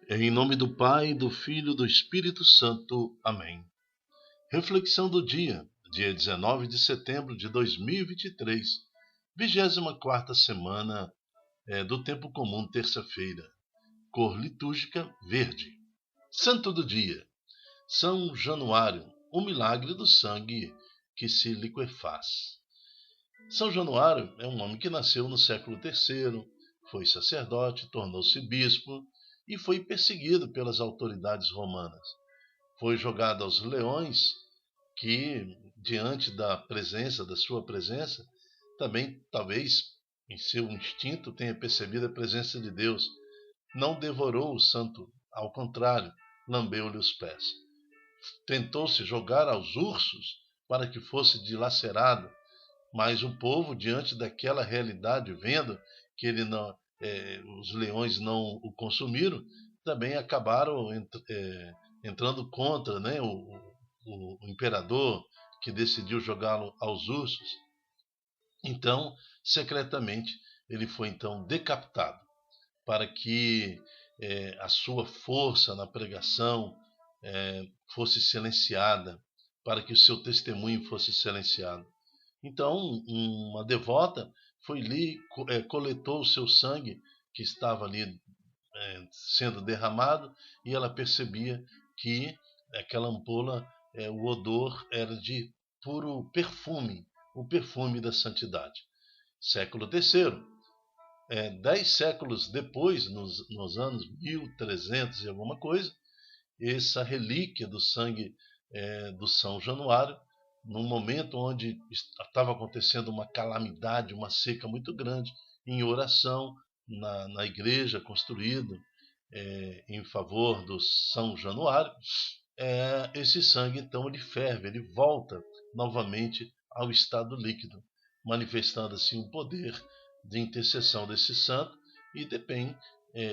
Em nome do Pai, do Filho e do Espírito Santo. Amém. Reflexão do dia 19 de setembro de 2023, 24ª semana do Tempo Comum, terça-feira. Cor litúrgica verde. Santo do dia, São Januário, o milagre do sangue que se liquefaz. São Januário é um homem que nasceu no século III, foi sacerdote, tornou-se bispo e foi perseguido pelas autoridades romanas. Foi jogado aos leões que, diante da sua presença, também, talvez, em seu instinto, tenha percebido a presença de Deus. Não devorou o santo, ao contrário, lambeu-lhe os pés. Tentou se jogar aos ursos para que fosse dilacerado, mas o povo, diante daquela realidade, vendo que os leões não o consumiram, também acabaram entrando contra, né, o imperador que decidiu jogá-lo aos ursos. Então, secretamente, ele foi então decapitado, para que a sua força na pregação fosse silenciada, para que o seu testemunho fosse silenciado. Então, uma devota foi ali, coletou o seu sangue que estava ali sendo derramado, e ela percebia que aquela ampola, o odor era de puro perfume, o perfume da santidade. Século III, 10 séculos depois, nos anos 1300 e alguma coisa, essa relíquia do sangue do São Januário, num momento onde estava acontecendo uma calamidade, uma seca muito grande, em oração na igreja construída em favor do São Januário, esse sangue então ele ferve, ele volta novamente ao estado líquido, manifestando assim o poder de intercessão desse santo, e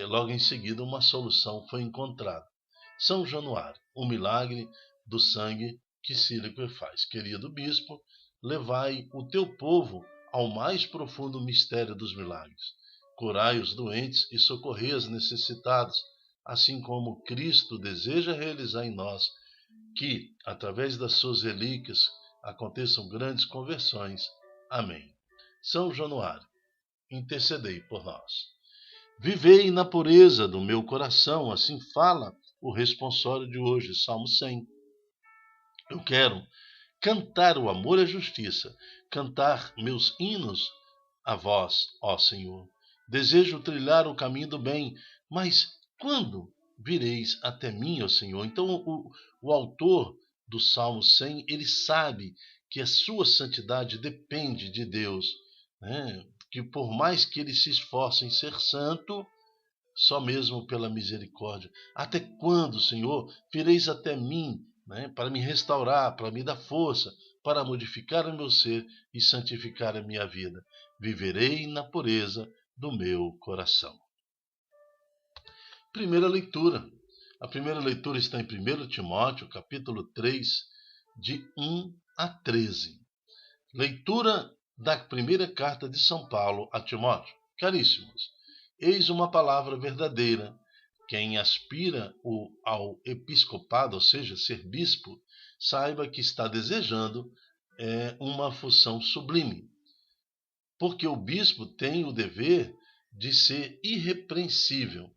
logo em seguida uma solução foi encontrada. São Januário, o milagre do sangue que se liquefaz. Querido bispo, levai o teu povo ao mais profundo mistério dos milagres. Curai os doentes e socorrei os necessitados, assim como Cristo deseja realizar em nós, que, através das suas relíquias, aconteçam grandes conversões. Amém. São Januário, intercedei por nós. Vivei na pureza do meu coração, assim fala o responsório de hoje, Salmo 100. Eu quero cantar o amor e a justiça, cantar meus hinos a vós, ó Senhor. Desejo trilhar o caminho do bem, mas quando vireis até mim, ó Senhor? Então o autor do Salmo 100, ele sabe que a sua santidade depende de Deus, né? Que por mais que ele se esforce em ser santo, só mesmo pela misericórdia. Até quando, Senhor, vireis até mim, né, para me restaurar, para me dar força, para modificar o meu ser e santificar a minha vida? Viverei na pureza do meu coração. Primeira leitura. A primeira leitura está em 1 Timóteo, capítulo 3, de 1 a 13. Leitura da primeira carta de São Paulo a Timóteo. Caríssimos, eis uma palavra verdadeira. Quem aspira ao episcopado, ou seja, ser bispo, saiba que está desejando uma função sublime. Porque o bispo tem o dever de ser irrepreensível,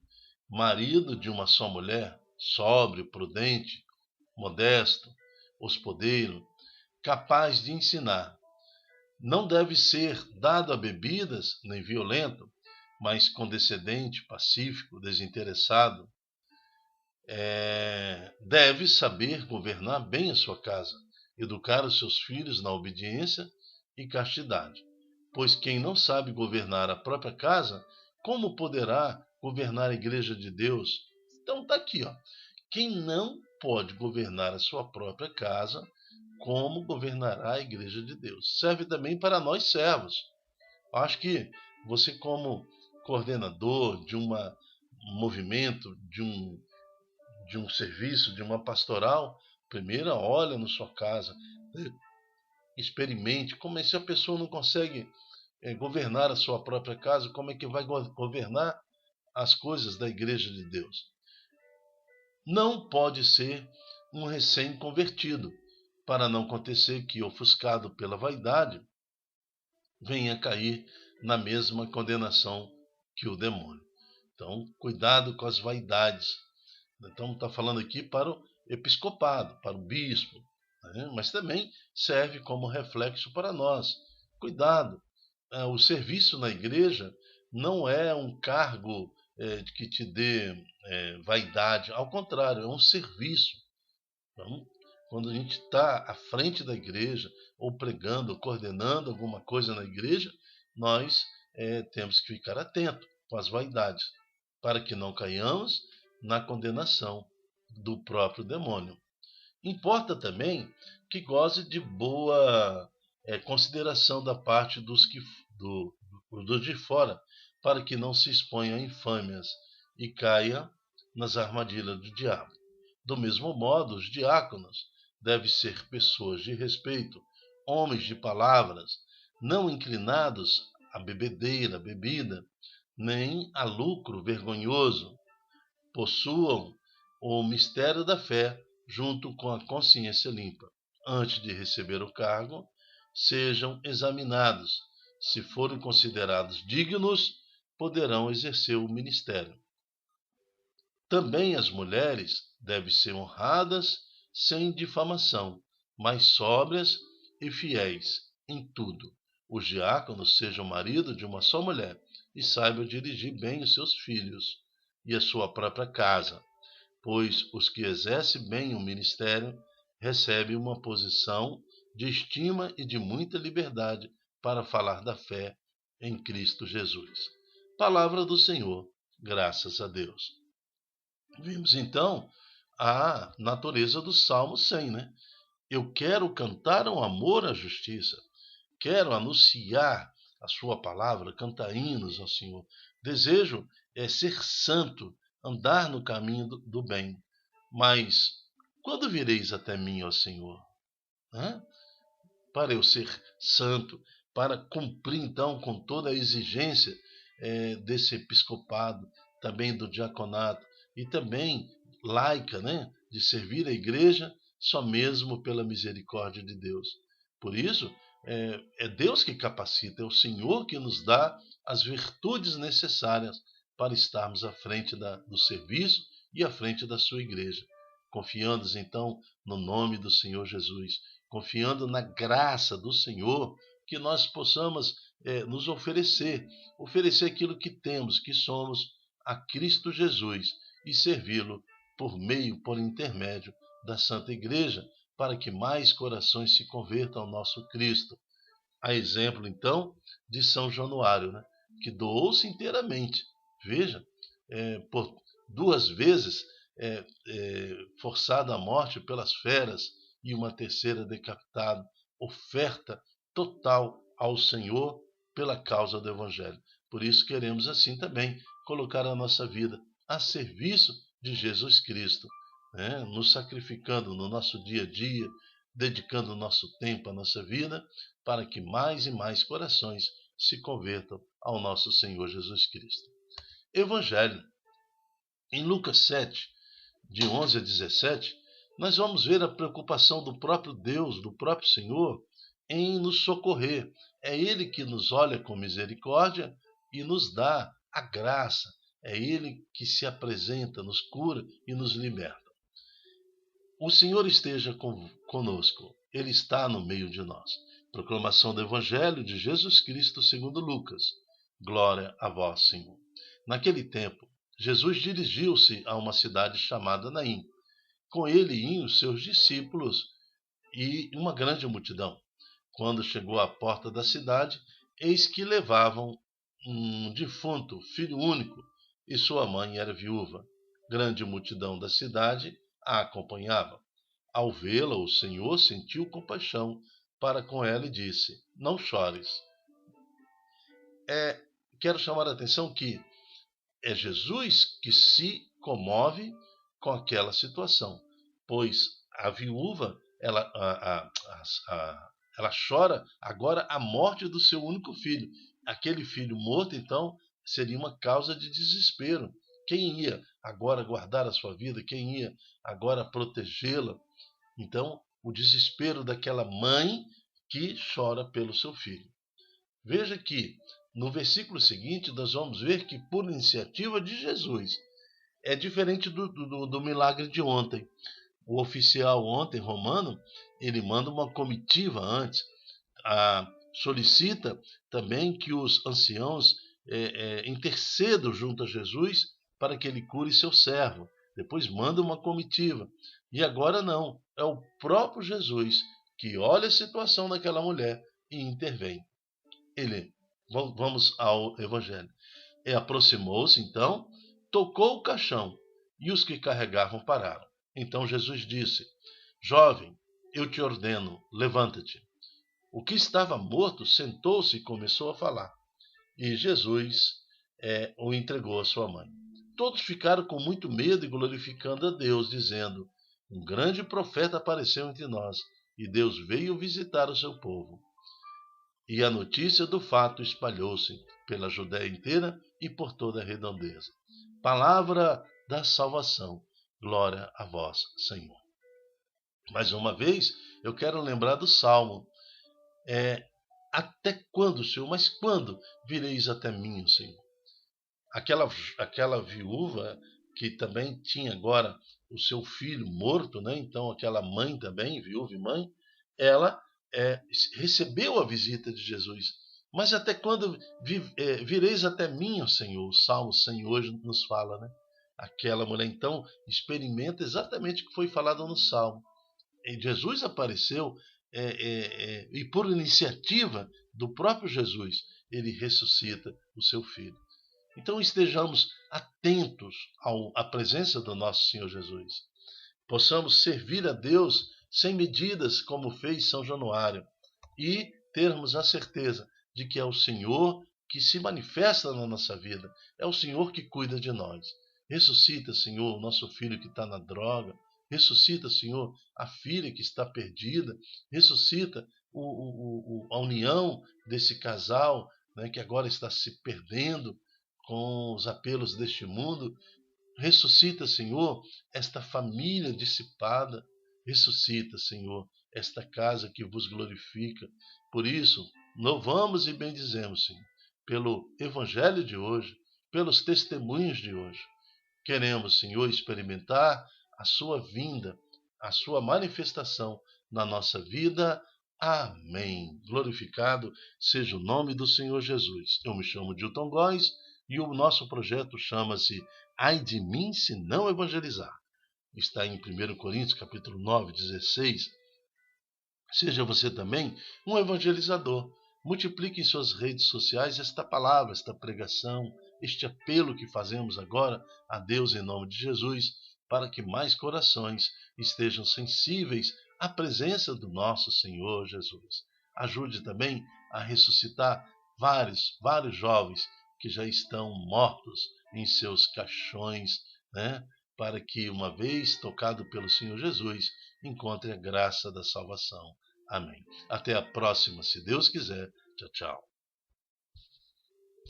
marido de uma só mulher, sóbrio, prudente, modesto, hospedeiro, capaz de ensinar. Não deve ser dado a bebidas, nem violento, mas condescendente, pacífico, desinteressado. Deve saber governar bem a sua casa, educar os seus filhos na obediência e castidade. Pois quem não sabe governar a própria casa, como poderá governar a igreja de Deus? Então está aqui, ó. Quem não pode governar a sua própria casa, como governará a igreja de Deus? Serve também para nós servos. Acho que você, como coordenador de um movimento, de um serviço, de uma pastoral, primeiro olha na sua casa, experimente. Como é se a pessoa não consegue governar a sua própria casa, como é que vai governar as coisas da igreja de Deus? não pode ser um recém-convertido, para não acontecer que, ofuscado pela vaidade, venha a cair na mesma condenação que o demônio. Então, cuidado com as vaidades. Então, está falando aqui para o episcopado, para o bispo, né? Mas também serve como reflexo para nós. Cuidado, o serviço na igreja não é um cargo que te dê vaidade, ao contrário, é um serviço. Então, quando a gente está à frente da igreja, ou pregando, ou coordenando alguma coisa na igreja, nós temos que ficar atentos com as vaidades, para que não caiamos na condenação do próprio demônio. Importa também que goze de boa consideração da parte dos de fora, para que não se exponha a infâmias e caia nas armadilhas do diabo. Do mesmo modo, os diáconos devem ser pessoas de respeito, homens de palavras, não inclinados à bebedeira, bebida, nem a lucro vergonhoso. Possuam o mistério da fé junto com a consciência limpa. Antes de receber o cargo, sejam examinados. Se forem considerados dignos, poderão exercer o ministério. Também as mulheres devem ser honradas sem difamação, mas sóbrias e fiéis em tudo. Os diáconos sejam marido de uma só mulher e saibam dirigir bem os seus filhos e a sua própria casa, pois os que exercem bem o ministério recebem uma posição de estima e de muita liberdade para falar da fé em Cristo Jesus. Palavra do Senhor, graças a Deus. Vimos então a natureza do Salmo 100, né? Eu quero cantar um amor à justiça, quero anunciar a sua palavra, cantar hinos ao Senhor. Desejo ser santo, andar no caminho do bem. Mas quando vireis até mim, ó Senhor? Hã? Para eu ser santo, para cumprir então com toda a exigência desse episcopado, também do diaconato e também laica, né, de servir a igreja só mesmo pela misericórdia de Deus. Por isso, é Deus que capacita, é o Senhor que nos dá as virtudes necessárias para estarmos à frente do serviço e à frente da sua igreja. Confiando então no nome do Senhor Jesus, confiando na graça do Senhor, que nós possamos nos oferecer aquilo que temos, que somos a Cristo Jesus, e servi-lo por intermédio da Santa Igreja, para que mais corações se convertam ao nosso Cristo. A exemplo, então, de São Januário, né, que doou-se inteiramente. Veja, por 2 vezes forçado à morte pelas feras e uma terceira decapitado. Oferta total ao Senhor pela causa do Evangelho. Por isso queremos assim também colocar a nossa vida a serviço de Jesus Cristo, né? Nos sacrificando no nosso dia a dia, dedicando o nosso tempo, a nossa vida, para que mais e mais corações se convertam ao nosso Senhor Jesus Cristo. Evangelho. Em Lucas 7, de 11 a 17, nós vamos ver a preocupação do próprio Deus, do próprio Senhor, em nos socorrer. É Ele que nos olha com misericórdia e nos dá a graça. É Ele que se apresenta, nos cura e nos liberta. O Senhor esteja conosco. Ele está no meio de nós. Proclamação do Evangelho de Jesus Cristo segundo Lucas. Glória a vós, Senhor. Naquele tempo, Jesus dirigiu-se a uma cidade chamada Naim. Com ele iam os seus discípulos e uma grande multidão. Quando chegou à porta da cidade, eis que levavam um defunto, filho único, e sua mãe era viúva. Grande multidão da cidade a acompanhava. Ao vê-la, o Senhor sentiu compaixão para com ela e disse: Não chores. Quero chamar a atenção que é Jesus que se comove com aquela situação, pois a viúva ela chora agora a morte do seu único filho. Aquele filho morto, então, seria uma causa de desespero. Quem ia agora guardar a sua vida? Quem ia agora protegê-la? Então, o desespero daquela mãe que chora pelo seu filho. Veja que no versículo seguinte nós vamos ver que por iniciativa de Jesus, é diferente do milagre de ontem. O oficial ontem, romano, ele manda uma comitiva antes, solicita também que os anciãos intercedam junto a Jesus para que ele cure seu servo. Depois manda uma comitiva. E agora não, é o próprio Jesus que olha a situação daquela mulher e intervém. Vamos ao Evangelho. Aproximou-se então, tocou o caixão, e os que carregavam pararam. Então Jesus disse: Jovem, eu te ordeno, levanta-te. O que estava morto sentou-se e começou a falar. E Jesus o entregou à sua mãe. Todos ficaram com muito medo e glorificando a Deus, dizendo: Um grande profeta apareceu entre nós, e Deus veio visitar o seu povo. E a notícia do fato espalhou-se pela Judéia inteira e por toda a redondeza. Palavra da salvação. Glória a vós, Senhor. Mais uma vez, eu quero lembrar do Salmo. Até quando, Senhor? Mas quando vireis até mim, Senhor? Aquela viúva que também tinha agora o seu filho morto, né? Então aquela mãe também, viúva e mãe, ela recebeu a visita de Jesus. Mas até quando vireis até mim, ó Senhor? O Salmo 100 hoje nos fala, né? Aquela mulher então experimenta exatamente o que foi falado no Salmo. E Jesus apareceu e por iniciativa do próprio Jesus, ele ressuscita o seu filho. Então estejamos atentos à presença do nosso Senhor Jesus. Possamos servir a Deus sem medidas, como fez São Januário, e termos a certeza de que é o Senhor que se manifesta na nossa vida, é o Senhor que cuida de nós. Ressuscita, Senhor, o nosso filho que está na droga, ressuscita, Senhor, a filha que está perdida, ressuscita a união desse casal, né, que agora está se perdendo com os apelos deste mundo. Ressuscita, Senhor, esta família dissipada. Ressuscita, Senhor, esta casa que vos glorifica. Por isso, louvamos e bendizemos, Senhor, pelo Evangelho de hoje, pelos testemunhos de hoje. Queremos, Senhor, experimentar a sua vinda, a sua manifestação na nossa vida. Amém. Glorificado seja o nome do Senhor Jesus. Eu me chamo Dilton Góes e o nosso projeto chama-se Ai de mim se não evangelizar. Está em 1 Coríntios capítulo 9, 16. Seja você também um evangelizador. Multiplique em suas redes sociais esta palavra, esta pregação, este apelo que fazemos agora a Deus em nome de Jesus, para que mais corações estejam sensíveis à presença do nosso Senhor Jesus. Ajude também a ressuscitar vários jovens que já estão mortos em seus caixões, né? Para que, uma vez tocado pelo Senhor Jesus, encontre a graça da salvação. Amém. Até a próxima, se Deus quiser. Tchau, tchau.